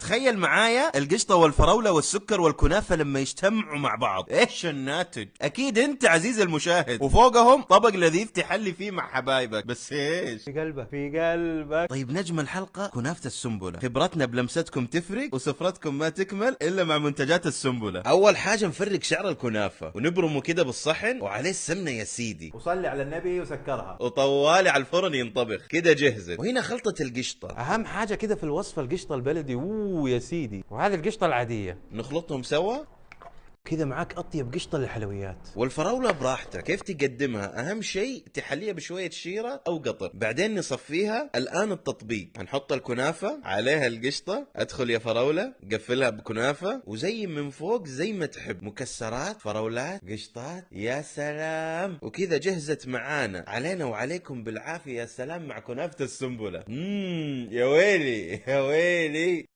تخيل معايا القشطة والفراولة والسكر والكنافة لما يجتمعوا مع بعض، ايش الناتج؟ اكيد انت عزيزي المشاهد، وفوقهم طبق لذيذ تحلي فيه مع حبايبك. بس ايش في قلبك في قلبك. طيب نجم الحلقة كنافة السنبلة. خبرتنا بلمستكم تفرق وسفرتكم ما تكمل إلا مع منتجات السنبلة. أول حاجة نفرق شعر الكنافة ونبرمه كده بالصحن وعليه السمنة يا سيدي، وصلي على النبي وسكرها. وطوالي على الفرن ينطبخ كده جهزت. وهنا خلطة القشطة، اهم حاجه كده في الوصفه القشطه البلدي، اوه يا سيدي، وهذه القشطه العاديه نخلطهم سوا. كده معاك اطيب قشطه للحلويات. والفراولة براحتك كيف تقدمها، أهم شيء تحليها بشوية شيرة أو قطر. بعدين نصفيها. الآن التطبيق، هنحط الكنافة عليها القشطة، أدخل يا فراولة قفلها بكنافة وزي من فوق زي ما تحب، مكسرات فراولات قشطات، يا سلام. وكذا جهزت معانا، علينا وعليكم بالعافية. يا سلام مع كنافة السنبلة. يا ويلي يا ويلي.